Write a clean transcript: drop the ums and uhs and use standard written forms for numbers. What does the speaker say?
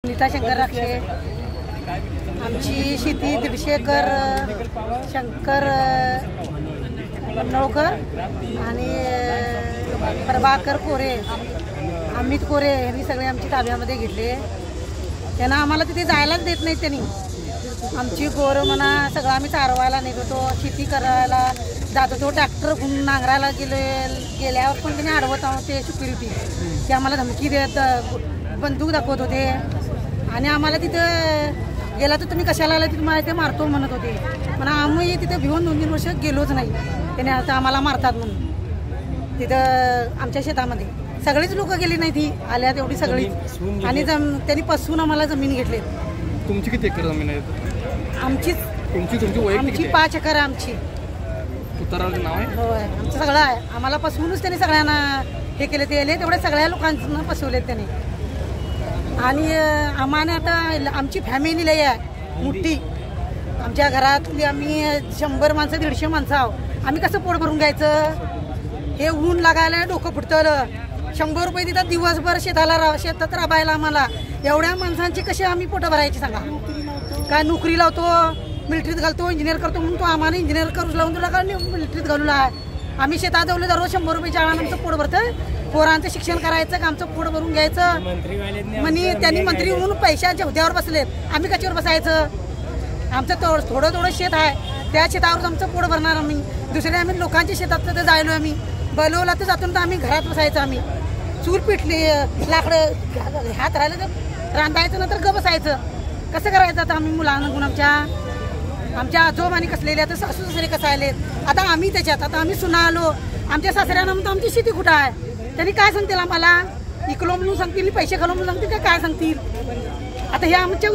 नीता शंकर राक्षे आमची शेती 150 एकर शंकर नवकर आणि प्रभाकर कोरे अमित कोरे यांनी सगळे आमची ताब्यामध्ये घेतले। त्यांना आम्हाला तिथे जायलाच देत नाही। त्यांनी आमची गोरं म्हणा सगळं आम्ही चारवायला निघतो, शेती करायला जात होतो, ट्रॅक्टर घेऊन नांगरायला गेल्यावर पण त्यांनी अडवत होते सिक्युरिटी, ते आम्हाला धमकी देत बंदूक दाखवत होते आणि आम्हाला तिथं गेला तर तुम्ही कशाला आला तिथे मला ते मारतो म्हणत होते। पण आम्ही तिथे भिवून 2-3 वर्ष गेलोच नाही, त्याने आता आम्हाला मारतात म्हणून। तिथं आमच्या शेतामध्ये सगळीच लोक गेली नाही, ती आल्या तेवढी सगळीच, आणि त्यांनी पसवून आम्हाला जमीन घेतली। तुमची किती एकर जमीन आहे? आमची 5 एकर आहे आमची। उताराचं नाव आहे? होय, आमचं सगळं आहे। आम्हाला पसवूनच त्यांनी सगळ्यांना हे केले, ते आले तेवढ्या सगळ्या लोकांना पसवलेत त्यांनी। आणि आम्हाला आता आमची फॅमिली लय आहे मोठी, आमच्या घरातली आम्ही 100 माणसं 150 माणसं आहोत। आम्ही कसं पोट भरून घ्यायचं? हे ऊन लागायला डोकं फुटतं। 100 रुपये देतात दिवसभर शेतात राबायला आम्हाला। एवढ्या माणसांची कशी आम्ही पोटं भरायची सांगा? काय नोकरी लावतो, मिलिटरीत घालतो, इंजिनियर करतो म्हणून तो आम्हाला इंजिनियर करूच लावून तुला का मिलिटरीत घालूला आहे? आम्ही शेतात जाऊन दररोज 100 रुपयाच्या आळानं आमचं पोट भरतं। पोरांचं शिक्षण करायचं का आमचं पोट भरून घ्यायचं? म्हणे त्यांनी मंत्री होऊन पैशाच्या हुद्द्यावर बसलेत, आम्ही कशावर बसायचं? आमचं थोडं शेत आहे, त्या शेतावर आमचं पोट भरणार आम्ही। दुसऱ्या आम्ही लोकांच्या शेतात तर जायलो, आम्ही बोलवला तर जातो तर आम्ही घरात बसायचं। आम्ही चूल पिटली, लाकडं हात राहिलं तर रांधायचं, नंतर ग बसायचं। कसं करायचं आता आम्ही मुलांना गुण आमच्या आजोबांनी कसलेले, आता सासू सासरे कसायलेत, आता आम्ही त्याच्यात आता आम्ही सुना आलो। आमच्या सासऱ्यांना म्हणतो आमची शेती कुठं आहे? त्यांनी काय सांगतील आम्हाला? इकलो म्हणून सांगतील, पैसे घालो म्हणून सांगतील, काय सांगतील? आता हे आमच्या